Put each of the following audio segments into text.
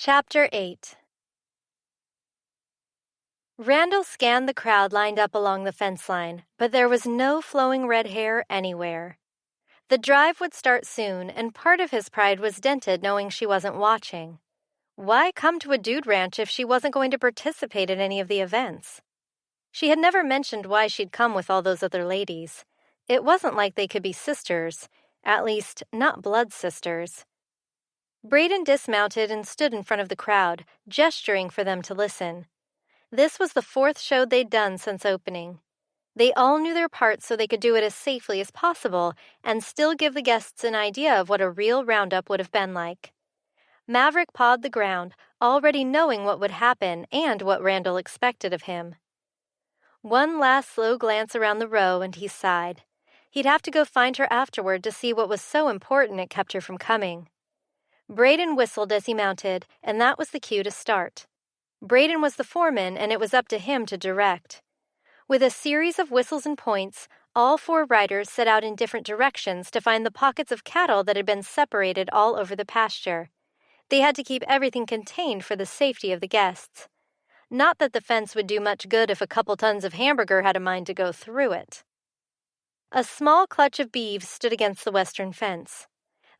Chapter 8. Randall scanned the crowd lined up along the fence line, but there was no flowing red hair anywhere. The drive would start soon, and part of his pride was dented knowing she wasn't watching. Why come to a dude ranch if she wasn't going to participate in any of the events? She had never mentioned why she'd come with all those other ladies. It wasn't like they could be sisters, at least not blood sisters. Braden dismounted and stood in front of the crowd, gesturing for them to listen. This was the fourth show they'd done since opening. They all knew their parts so they could do it as safely as possible and still give the guests an idea of what a real roundup would have been like. Maverick pawed the ground, already knowing what would happen and what Randall expected of him. One last slow glance around the row and he sighed. He'd have to go find her afterward to see what was so important it kept her from coming. Braden whistled as he mounted, and that was the cue to start. Braden was the foreman, and it was up to him to direct. With a series of whistles and points, all four riders set out in different directions to find the pockets of cattle that had been separated all over the pasture. They had to keep everything contained for the safety of the guests. Not that the fence would do much good if a couple tons of hamburger had a mind to go through it. A small clutch of beeves stood against the western fence.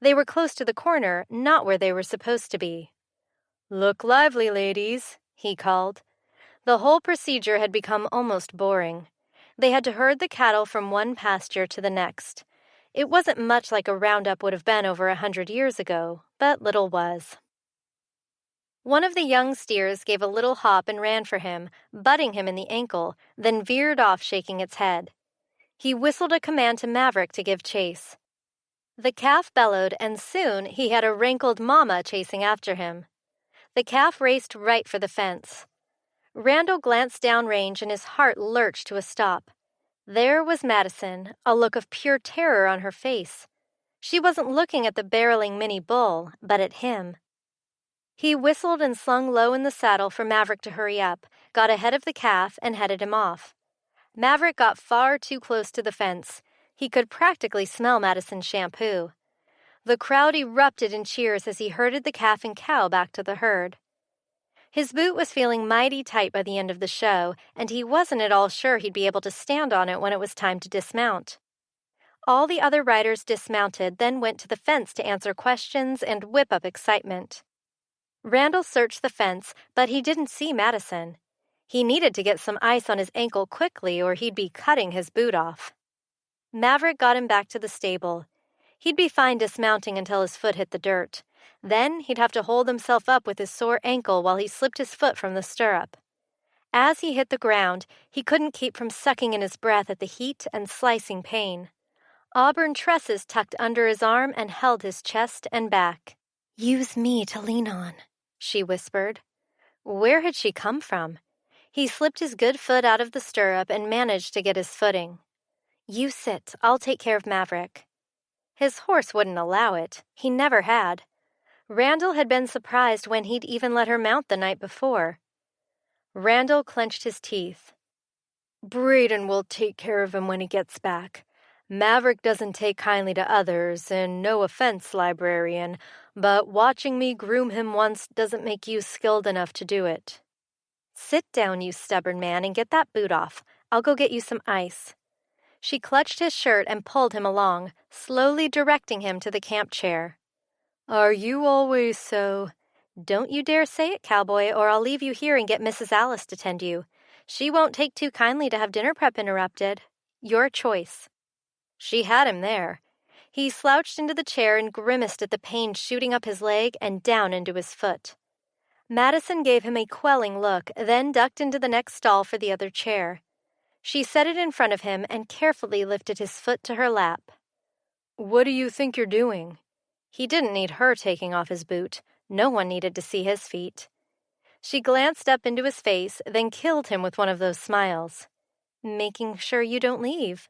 They were close to the corner, not where they were supposed to be. "Look lively, ladies," he called. The whole procedure had become almost boring. They had to herd the cattle from one pasture to the next. It wasn't much like a roundup would have been over 100 years ago, but little was. One of the young steers gave a little hop and ran for him, butting him in the ankle, then veered off shaking its head. He whistled a command to Maverick to give chase. The calf bellowed, and soon he had a rankled mama chasing after him. The calf raced right for the fence. Randall glanced downrange and his heart lurched to a stop. There was Madison, a look of pure terror on her face. She wasn't looking at the barreling mini bull, but at him. He whistled and slung low in the saddle for Maverick to hurry up, got ahead of the calf, and headed him off. Maverick got far too close to the fence. He could practically smell Madison's shampoo. The crowd erupted in cheers as he herded the calf and cow back to the herd. His boot was feeling mighty tight by the end of the show, and he wasn't at all sure he'd be able to stand on it when it was time to dismount. All the other riders dismounted, then went to the fence to answer questions and whip up excitement. Randall searched the fence, but he didn't see Madison. He needed to get some ice on his ankle quickly or he'd be cutting his boot off. Maverick got him back to the stable. He'd be fine dismounting until his foot hit the dirt. Then he'd have to hold himself up with his sore ankle while he slipped his foot from the stirrup. As he hit the ground, he couldn't keep from sucking in his breath at the heat and slicing pain. Auburn tresses tucked under his arm and held his chest and back. "Use me to lean on," she whispered. Where had she come from? He slipped his good foot out of the stirrup and managed to get his footing. "You sit. I'll take care of Maverick." His horse wouldn't allow it. He never had. Randall had been surprised when he'd even let her mount the night before. Randall clenched his teeth. "Braden will take care of him when he gets back. Maverick doesn't take kindly to others, and no offense, librarian, but watching me groom him once doesn't make you skilled enough to do it." "Sit down, you stubborn man, and get that boot off. I'll go get you some ice." She clutched his shirt and pulled him along, slowly directing him to the camp chair. "Are you always so—" "Don't you dare say it, cowboy, or I'll leave you here and get Mrs. Alice to tend you. She won't take too kindly to have dinner prep interrupted. Your choice." She had him there. He slouched into the chair and grimaced at the pain shooting up his leg and down into his foot. Madison gave him a quelling look, then ducked into the next stall for the other chair. She set it in front of him and carefully lifted his foot to her lap. "What do you think you're doing?" He didn't need her taking off his boot. No one needed to see his feet. She glanced up into his face, then killed him with one of those smiles. "Making sure you don't leave."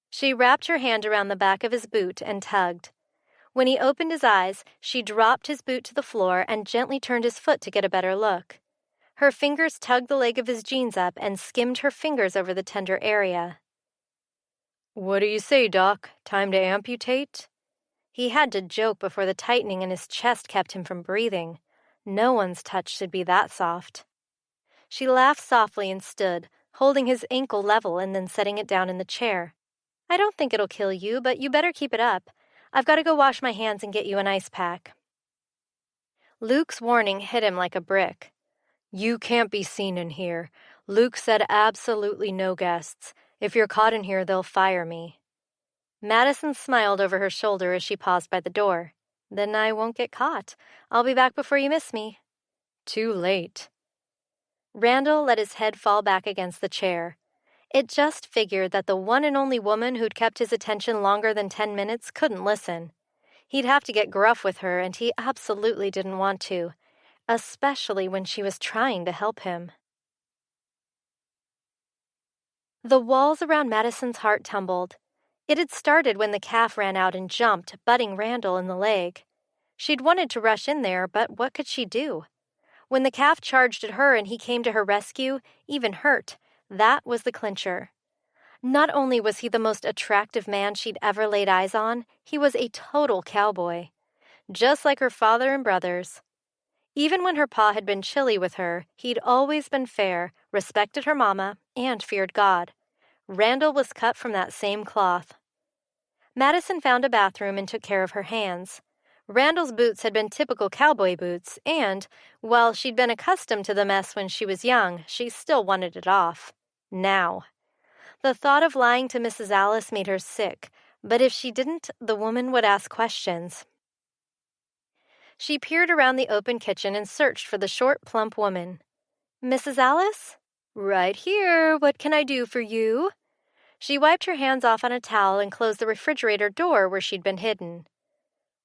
She wrapped her hand around the back of his boot and tugged. When he opened his eyes, she dropped his boot to the floor and gently turned his foot to get a better look. Her fingers tugged the leg of his jeans up and skimmed her fingers over the tender area. "What do you say, Doc? Time to amputate?" He had to joke before the tightening in his chest kept him from breathing. No one's touch should be that soft. She laughed softly and stood, holding his ankle level and then setting it down in the chair. I don't think it'll kill you, but you better keep it up. I've got to go wash my hands and get you an ice pack. Luke's warning hit him like a brick. You can't be seen in here. Luke said absolutely no guests. If you're caught in here, they'll fire me. Madison smiled over her shoulder as she paused by the door. Then I won't get caught. I'll be back before you miss me. Too late. Randall let his head fall back against the chair. It just figured that the one and only woman who'd kept his attention longer than 10 minutes couldn't listen. He'd have to get gruff with her, and he absolutely didn't want to, especially when she was trying to help him. The walls around Madison's heart tumbled. It had started when the calf ran out and jumped, butting Randall in the leg. She'd wanted to rush in there, but what could she do? When the calf charged at her and he came to her rescue, even hurt, that was the clincher. Not only was he the most attractive man she'd ever laid eyes on, he was a total cowboy. Just like her father and brothers. Even when her pa had been chilly with her, he'd always been fair, respected her mama, and feared God. Randall was cut from that same cloth. Madison found a bathroom and took care of her hands. Randall's boots had been typical cowboy boots, and, while she'd been accustomed to the mess when she was young, she still wanted it off. Now. The thought of lying to Mrs. Alice made her sick, but if she didn't, the woman would ask questions. She peered around the open kitchen and searched for the short, plump woman. Mrs. Alice? Right here. What can I do for you? She wiped her hands off on a towel and closed the refrigerator door where she'd been hidden.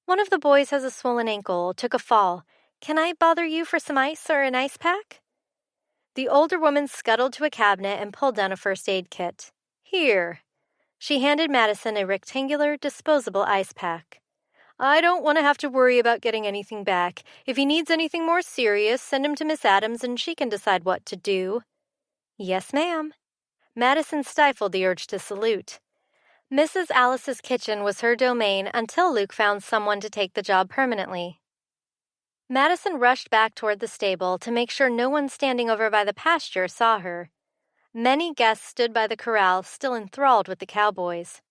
One of the boys has a swollen ankle, took a fall. Can I bother you for some ice or an ice pack? The older woman scuttled to a cabinet and pulled down a first aid kit. Here. She handed Madison a rectangular, disposable ice pack. I don't want to have to worry about getting anything back. If he needs anything more serious, send him to Miss Adams and she can decide what to do. Yes, ma'am. Madison stifled the urge to salute. Mrs. Alice's kitchen was her domain until Luke found someone to take the job permanently. Madison rushed back toward the stable to make sure no one standing over by the pasture saw her. Many guests stood by the corral, still enthralled with the cowboys.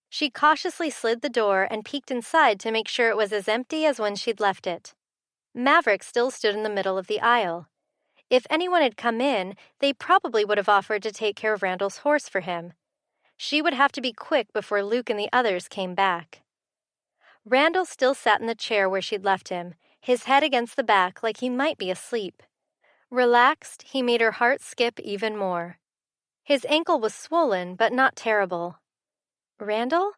She cautiously slid the door and peeked inside to make sure it was as empty as when she'd left it. Maverick still stood in the middle of the aisle. If anyone had come in, they probably would have offered to take care of Randall's horse for him. She would have to be quick before Luke and the others came back. Randall still sat in the chair where she'd left him, his head against the back like he might be asleep. Relaxed, he made her heart skip even more. His ankle was swollen, but not terrible. Randall?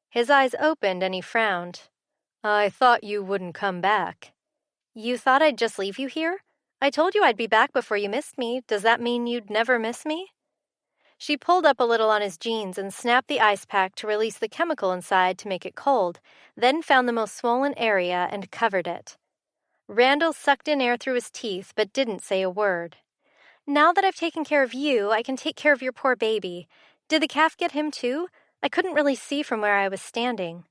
His eyes opened and he frowned. I thought you wouldn't come back. You thought I'd just leave you here? I told you I'd be back before you missed me. Does that mean you'd never miss me? She pulled up a little on his jeans and snapped the ice pack to release the chemical inside to make it cold, then found the most swollen area and covered it. Randall sucked in air through his teeth but didn't say a word. Now that I've taken care of you, I can take care of your poor baby. Did the calf get him too? I couldn't really see from where I was standing.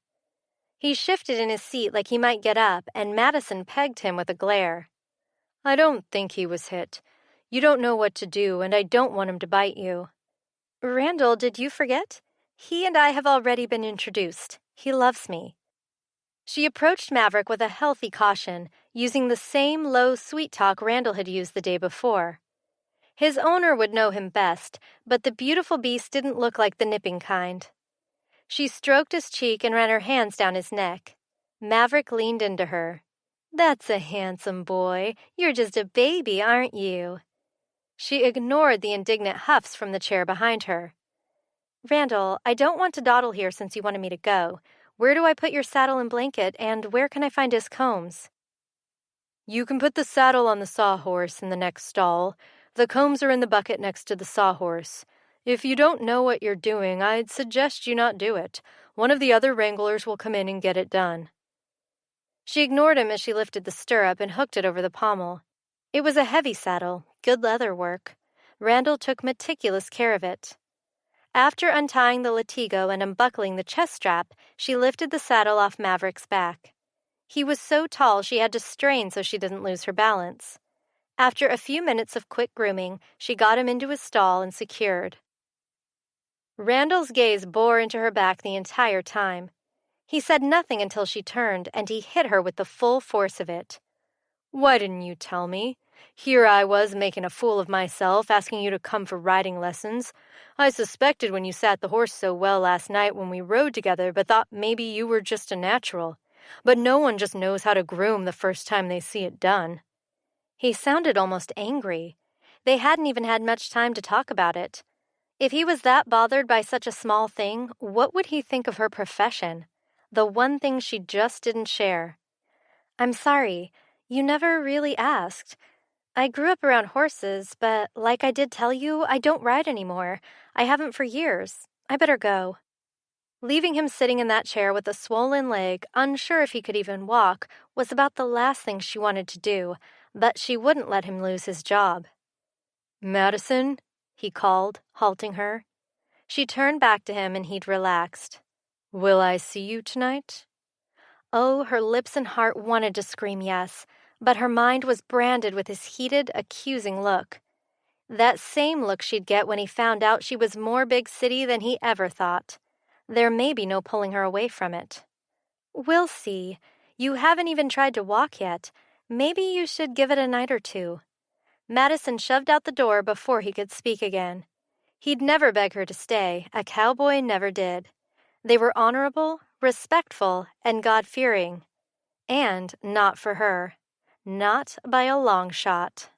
He shifted in his seat like he might get up, and Madison pegged him with a glare. I don't think he was hit. You don't know what to do, and I don't want him to bite you. Randall, did you forget? He and I have already been introduced. He loves me. She approached Maverick with a healthy caution, using the same low, sweet talk Randall had used the day before. His owner would know him best, but the beautiful beast didn't look like the nipping kind. She stroked his cheek and ran her hands down his neck. Maverick leaned into her. That's a handsome boy. You're just a baby, aren't you? She ignored the indignant huffs from the chair behind her. Randall, I don't want to dawdle here since you wanted me to go. Where do I put your saddle and blanket, and where can I find his combs? You can put the saddle on the sawhorse in the next stall. The combs are in the bucket next to the sawhorse. If you don't know what you're doing, I'd suggest you not do it. One of the other wranglers will come in and get it done. She ignored him as she lifted the stirrup and hooked it over the pommel. It was a heavy saddle, good leather work. Randall took meticulous care of it. After untying the latigo and unbuckling the chest strap, she lifted the saddle off Maverick's back. He was so tall she had to strain so she didn't lose her balance. After a few minutes of quick grooming, she got him into his stall and secured. Randall's gaze bore into her back the entire time. He said nothing until she turned, and he hit her with the full force of it. "Why didn't you tell me? Here I was making a fool of myself, asking you to come for riding lessons. I suspected when you sat the horse so well last night when we rode together, but thought maybe you were just a natural. But no one just knows how to groom the first time they see it done." He sounded almost angry. They hadn't even had much time to talk about it. If he was that bothered by such a small thing, what would he think of her profession? The one thing she just didn't share. "I'm sorry. You never really asked. I grew up around horses, but like I did tell you, I don't ride anymore. I haven't for years. I better go." Leaving him sitting in that chair with a swollen leg, unsure if he could even walk, was about the last thing she wanted to do, but she wouldn't let him lose his job. "Madison?" he called, halting her. She turned back to him and he'd relaxed. "Will I see you tonight?" Oh, her lips and heart wanted to scream yes, but her mind was branded with his heated, accusing look. That same look she'd get when he found out she was more big city than he ever thought. There may be no pulling her away from it. "We'll see. You haven't even tried to walk yet. Maybe you should give it a night or two." Madison shoved out the door before he could speak again. He'd never beg her to stay. A cowboy never did. They were honorable, respectful, and God-fearing. And not for her. Not by a long shot.